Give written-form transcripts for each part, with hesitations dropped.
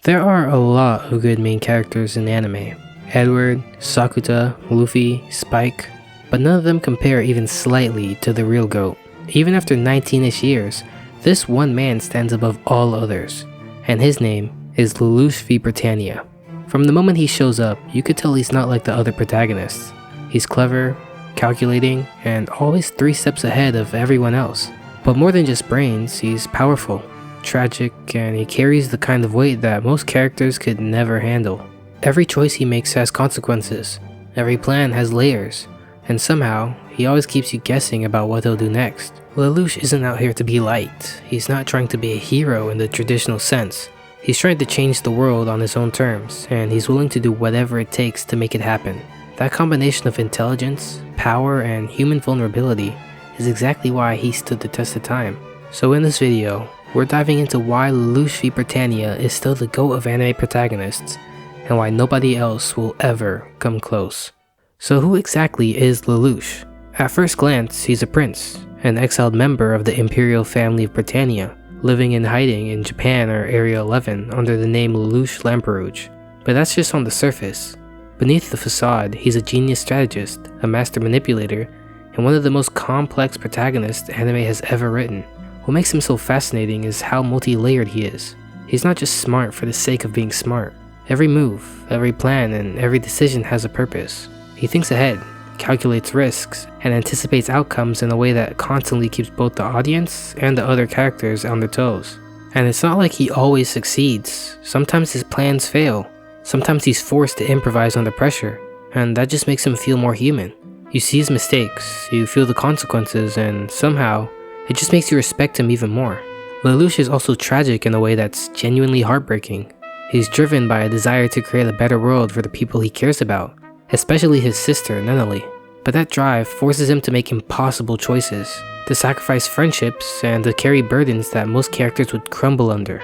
There are a lot of good main characters in anime. Edward, Sakuta, Luffy, Spike, but none of them compare even slightly to the real GOAT. Even after 19-ish years, this one man stands above all others, and his name is Lelouch Vi Brittania. From the moment he shows up, you could tell he's not like the other protagonists. He's clever, calculating, and always 3 steps ahead of everyone else. But more than just brains, he's powerful, tragic, and he carries the kind of weight that most characters could never handle. Every choice he makes has consequences, every plan has layers, and somehow, he always keeps you guessing about what he'll do next. Lelouch isn't out here to be liked. He's not trying to be a hero in the traditional sense. He's trying to change the world on his own terms, and he's willing to do whatever it takes to make it happen. That combination of intelligence, power, and human vulnerability is exactly why he stood the test of time. So in this video, we're diving into why Lelouch Vi Brittania is still the GOAT of anime protagonists, and why nobody else will ever come close. So who exactly is Lelouch? At first glance, he's a prince, an exiled member of the imperial family of Brittania, living in hiding in Japan or Area 11 under the name Lelouch Lamperouge. But that's just on the surface. Beneath the facade, he's a genius strategist, a master manipulator, and one of the most complex protagonists anime has ever written. What makes him so fascinating is how multi-layered he is. He's not just smart for the sake of being smart. Every move, every plan, and every decision has a purpose. He thinks ahead, calculates risks, and anticipates outcomes in a way that constantly keeps both the audience and the other characters on their toes. And it's not like he always succeeds. Sometimes his plans fail. Sometimes he's forced to improvise under pressure, and that just makes him feel more human. You see his mistakes, you feel the consequences, and somehow, it just makes you respect him even more. Lelouch is also tragic in a way that's genuinely heartbreaking. He's driven by a desire to create a better world for the people he cares about, especially his sister, Nunnally. But that drive forces him to make impossible choices, to sacrifice friendships, and to carry burdens that most characters would crumble under.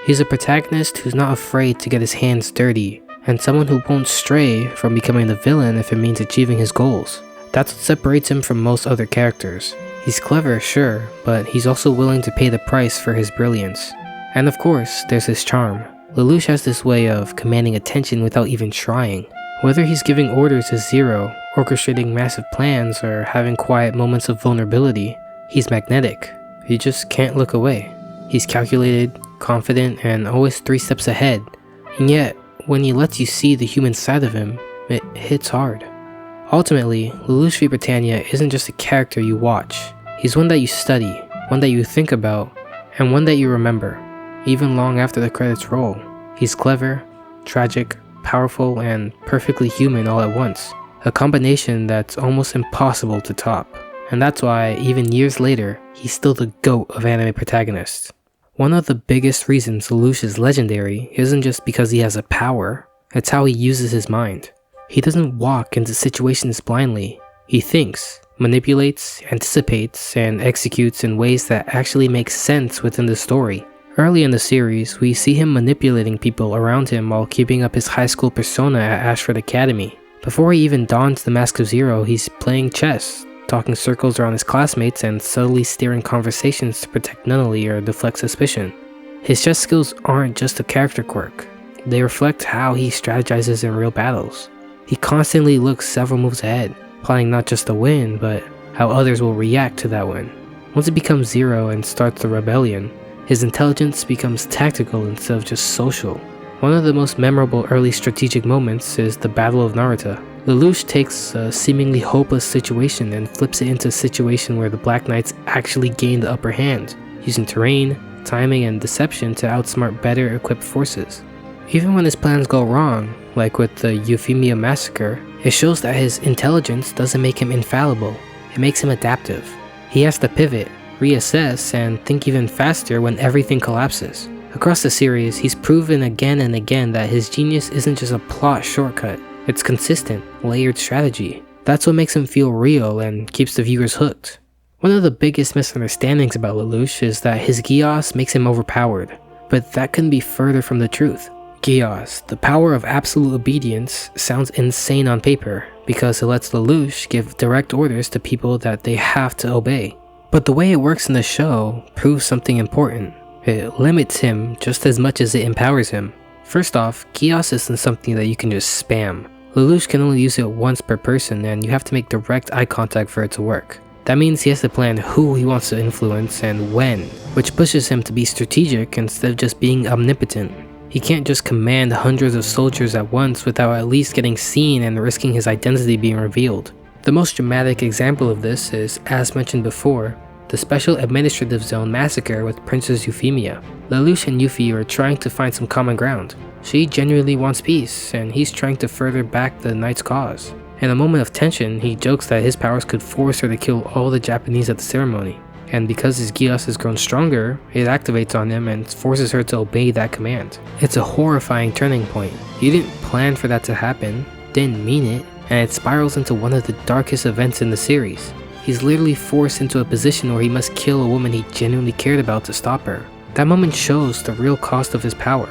He's a protagonist who's not afraid to get his hands dirty, and someone who won't stray from becoming the villain if it means achieving his goals. That's what separates him from most other characters. He's clever, sure, but he's also willing to pay the price for his brilliance. And of course, there's his charm. Lelouch has this way of commanding attention without even trying. Whether he's giving orders as Zero, orchestrating massive plans, or having quiet moments of vulnerability, he's magnetic. You just can't look away. He's calculated, confident, and always 3 steps ahead. And yet, when he lets you see the human side of him, it hits hard. Ultimately, Lelouch Vi Brittania isn't just a character you watch. He's one that you study, one that you think about, and one that you remember, even long after the credits roll. He's clever, tragic, powerful, and perfectly human all at once. A combination that's almost impossible to top. And that's why, even years later, he's still the GOAT of anime protagonists. One of the biggest reasons Lelouch is legendary isn't just because he has a power, it's how he uses his mind. He doesn't walk into situations blindly. He thinks, manipulates, anticipates, and executes in ways that actually make sense within the story. Early in the series, we see him manipulating people around him while keeping up his high school persona at Ashford Academy. Before he even dons the Mask of Zero, he's playing chess, talking circles around his classmates and subtly steering conversations to protect Nunnally or deflect suspicion. His chess skills aren't just a character quirk. They reflect how he strategizes in real battles. He constantly looks several moves ahead, planning not just a win, but how others will react to that win. Once it becomes Zero and starts the rebellion, his intelligence becomes tactical instead of just social. One of the most memorable early strategic moments is the Battle of Narita. Lelouch takes a seemingly hopeless situation and flips it into a situation where the Black Knights actually gain the upper hand, using terrain, timing, and deception to outsmart better equipped forces. Even when his plans go wrong, like with the Euphemia massacre, it shows that his intelligence doesn't make him infallible, it makes him adaptive. He has to pivot, reassess, and think even faster when everything collapses. Across the series, he's proven again and again that his genius isn't just a plot shortcut, it's consistent, layered strategy. That's what makes him feel real and keeps the viewers hooked. One of the biggest misunderstandings about Lelouch is that his Geass makes him overpowered, but that couldn't be further from the truth. Geass, the power of absolute obedience, sounds insane on paper because it lets Lelouch give direct orders to people that they have to obey. But the way it works in the show proves something important. It limits him just as much as it empowers him. First off, Geass isn't something that you can just spam. Lelouch can only use it once per person, and you have to make direct eye contact for it to work. That means he has to plan who he wants to influence and when, which pushes him to be strategic instead of just being omnipotent. He can't just command hundreds of soldiers at once without at least getting seen and risking his identity being revealed. The most dramatic example of this is, as mentioned before, the Special Administrative Zone massacre with Princess Euphemia. Lelouch and Yuffie are trying to find some common ground. She genuinely wants peace, and he's trying to further back the Knight's cause. In a moment of tension, he jokes that his powers could force her to kill all the Japanese at the ceremony. And because his Geass has grown stronger, it activates on him and forces her to obey that command. It's a horrifying turning point. You didn't plan for that to happen, didn't mean it, and it spirals into one of the darkest events in the series. He's literally forced into a position where he must kill a woman he genuinely cared about to stop her. That moment shows the real cost of his power.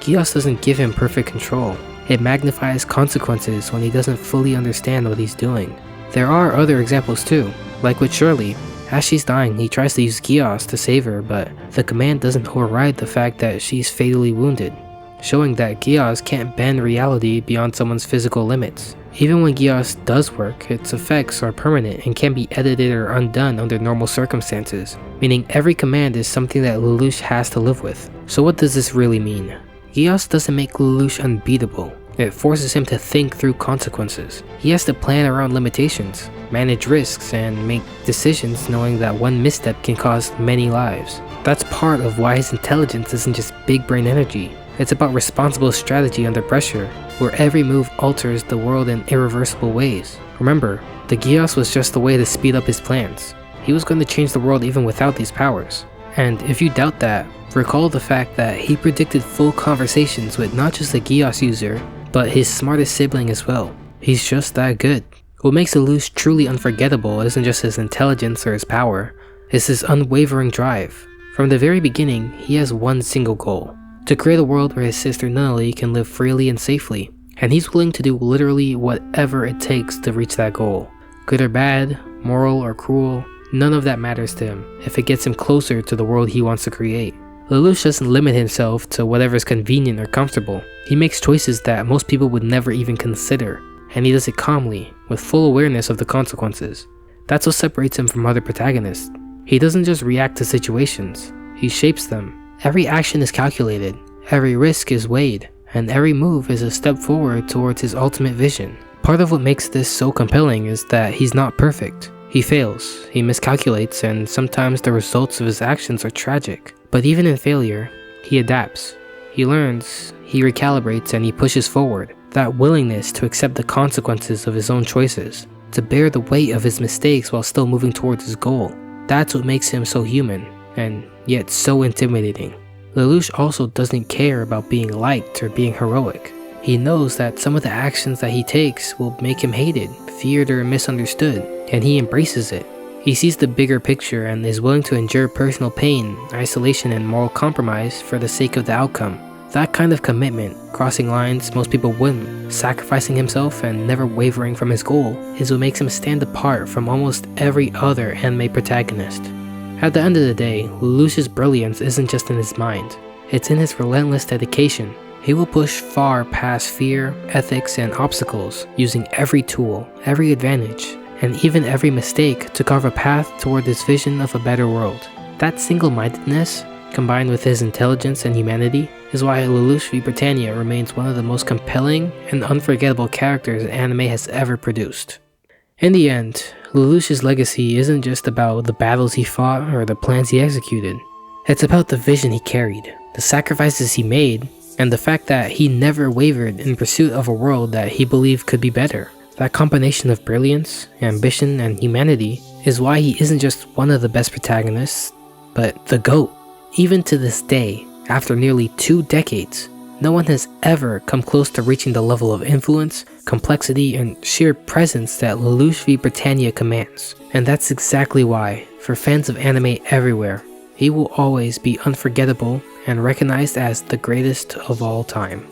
Geass doesn't give him perfect control. It magnifies consequences when he doesn't fully understand what he's doing. There are other examples too, like with Shirley. As she's dying, he tries to use Geass to save her, but the command doesn't override the fact that she's fatally wounded, showing that Geass can't bend reality beyond someone's physical limits. Even when Geass does work, its effects are permanent and can't be edited or undone under normal circumstances, meaning every command is something that Lelouch has to live with. So what does this really mean? Geass doesn't make Lelouch unbeatable. It forces him to think through consequences. He has to plan around limitations, manage risks, and make decisions knowing that one misstep can cost many lives. That's part of why his intelligence isn't just big brain energy. It's about responsible strategy under pressure, where every move alters the world in irreversible ways. Remember, the Geass was just a way to speed up his plans. He was going to change the world even without these powers. And if you doubt that, recall the fact that he predicted full conversations with not just a Geass user, but his smartest sibling as well. He's just that good. What makes Lelouch truly unforgettable isn't just his intelligence or his power, it's his unwavering drive. From the very beginning, he has one single goal: to create a world where his sister Nunnally can live freely and safely, and he's willing to do literally whatever it takes to reach that goal. Good or bad, moral or cruel, none of that matters to him if it gets him closer to the world he wants to create. Lelouch doesn't limit himself to whatever's convenient or comfortable. He makes choices that most people would never even consider, and he does it calmly, with full awareness of the consequences. That's what separates him from other protagonists. He doesn't just react to situations, he shapes them. Every action is calculated, every risk is weighed, and every move is a step forward towards his ultimate vision. Part of what makes this so compelling is that he's not perfect. He fails, he miscalculates, and sometimes the results of his actions are tragic. But even in failure, he adapts. He learns, he recalibrates, and he pushes forward. That willingness to accept the consequences of his own choices, to bear the weight of his mistakes while still moving towards his goal. That's what makes him so human, and yet so intimidating. Lelouch also doesn't care about being liked or being heroic. He knows that some of the actions that he takes will make him hated, feared, or misunderstood, and he embraces it. He sees the bigger picture and is willing to endure personal pain, isolation, and moral compromise for the sake of the outcome. That kind of commitment, crossing lines most people wouldn't, sacrificing himself and never wavering from his goal, is what makes him stand apart from almost every other anime protagonist. At the end of the day, Lelouch's brilliance isn't just in his mind, it's in his relentless dedication. He will push far past fear, ethics, and obstacles, using every tool, every advantage, and even every mistake to carve a path toward his vision of a better world. That single-mindedness, combined with his intelligence and humanity, is why Lelouch Vi Brittania remains one of the most compelling and unforgettable characters anime has ever produced. In the end, Lelouch's legacy isn't just about the battles he fought or the plans he executed. It's about the vision he carried, the sacrifices he made, and the fact that he never wavered in pursuit of a world that he believed could be better. That combination of brilliance, ambition, and humanity is why he isn't just one of the best protagonists, but the GOAT. Even to this day, after nearly 2 decades, no one has ever come close to reaching the level of influence, complexity, and sheer presence that Lelouch Vi Brittania commands. And that's exactly why, for fans of anime everywhere, he will always be unforgettable and recognized as the greatest of all time.